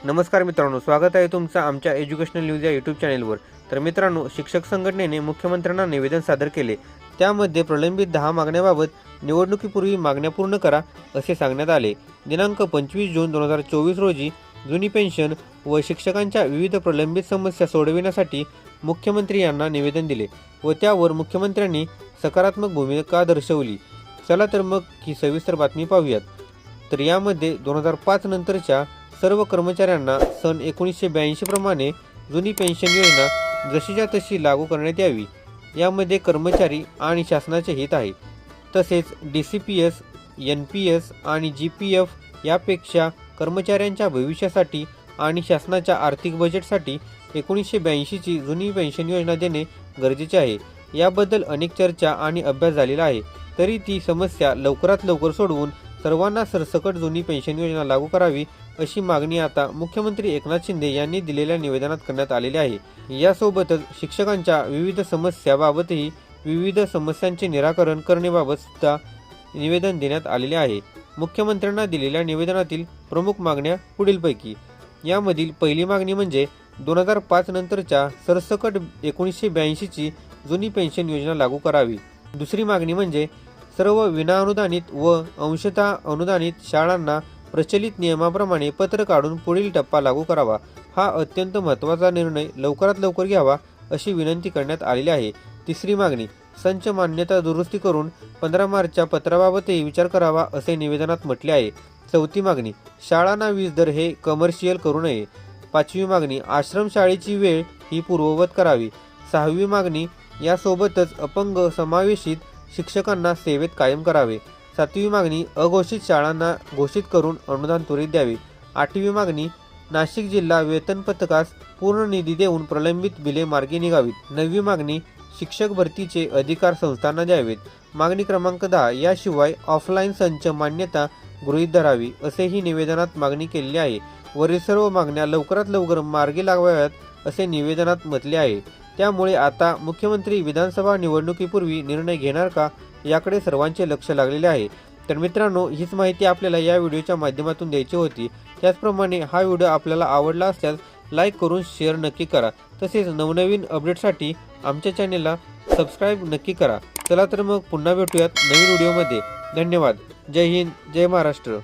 नमस्कार मित्रांनो, स्वागत आहे तुमचं आमच्या एज्युकेशनल न्यूज या यूट्यूब चॅनेलवर। तर मित्रांनो, शिक्षक संघटनेने मुख्यमंत्र्यांना निवेदन सादर केले। त्यामध्ये प्रलंबित 10 मागण्याबाबत निवडणुकीपूर्वी मागण्या पूर्ण करा असे सांगण्यात आले। दिनांक 25 जून 2024 रोजी जुनी पेन्शन व शिक्षकांच्या विविध प्रलंबित समस्या सोडविण्यासाठी मुख्यमंत्री यांना निवेदन दिले व त्यावर मुख्यमंत्र्यांनी सकारात्मक भूमिका दर्शवली। चला तर मग ही सविस्तर बातमी पाहूयात। तर यामध्ये 2005 नंतरच्या सर्व कर्मचाऱ्यांना सन 1982 प्रमाणे जुनी पेन्शन योजना जशीच्या तशी लागू करण्यात यावी। यामध्ये कर्मचारी आणि शासनाचे हित आहे। तसेच DCPS, NPS आणि GPF यापेक्षा कर्मचाऱ्यांच्या भविष्यासाठी आणि शासनाच्या आर्थिक बजेटसाठी 1982 ची जुनी पेन्शन योजना देणे गरजेचे आहे। याबद्दल अनेक चर्चा आणि अभ्यास झालेला आहे, तरी ती समस्या लवकरात लवकर सोडवून सर्वांना सरसकट जुनी पेन्शन योजना लागू करावी अशी मागणी आता मुख्यमंत्री एकनाथ शिंदे यांनी दिलेल्या निवेदनात करण्यात आलेली आहे। यासोबतच शिक्षकांच्या विविध समस्याबाबतही विविध समस्यांचे निराकरण करण्याबाबत सुद्धा निवेदन देण्यात आलेले आहे। मुख्यमंत्र्यांना दिलेल्या निवेदनातील प्रमुख मागण्या पुढीलपैकी। यामधील पहिली मागणी म्हणजे 2005 नंतरच्या सरसकट 1982 ची जुनी पेन्शन योजना लागू करावी। दुसरी मागणी म्हणजे सर्व विनाअनुदानित व अंशतः अनुदानित शाळांना प्रचलित नियमाप्रमाणे पत्र काढून पुढील टप्पा लागू करावा। हा अत्यंत महत्त्वाचा निर्णय लवकरात लवकर घ्यावा अशी विनंती करण्यात आलेली आहे। तिसरी मागणी संच मान्यता दुरुस्ती करून 15 मार्चच्या पत्राबाबतही विचार करावा असे निवेदनात म्हटले आहे। चौथी मागणी शाळांना वीज दर हे कमर्शियल करू नये। पाचवी मागणी आश्रमशाळेची वेळ ही पूर्ववत करावी। सहावी मागणी यासोबतच अपंग समावेशित शिक्षकांना सेवेत कायम करावे। सातवी मागणी अघोषित शाळांना घोषित करून अनुदान त्वरित द्यावे। आठवी मागणी नाशिक जिल्हा वेतन पथकास पूर्ण निधी देऊन प्रलंबित बिले मार्गी निघावीत। नववी मागणी शिक्षक भरतीचे अधिकार संस्थांना द्यावेत। मागणी क्रमांक 10 याशिवाय ऑफलाईन संच मान्यता गृहीत धरावी असेही निवेदनात मागणी केलेली आहे। वरील सर्व मागण्या लवकरात लवकर मार्गी लावाव्यात असे निवेदनात म्हटले आहे। त्यामुळे आता मुख्यमंत्री विधानसभा निवडणुकीपूर्वी निर्णय घेणार का याकडे सर्वांचे लक्ष लागलेले आहे। तर मित्रांनो, हीच माहिती आपल्याला या व्हिडिओच्या माध्यमातून द्यायची होती। त्याचप्रमाणे हा व्हिडिओ आपल्याला आवडला असल्यास लाईक करून शेअर नक्की करा। तसेच नवनवीन अपडेटसाठी आमच्या चॅनेलला सबस्क्राईब नक्की करा। चला तर मग पुन्हा भेटूयात नवीन व्हिडिओमध्ये। धन्यवाद। जय हिंद, जय महाराष्ट्र।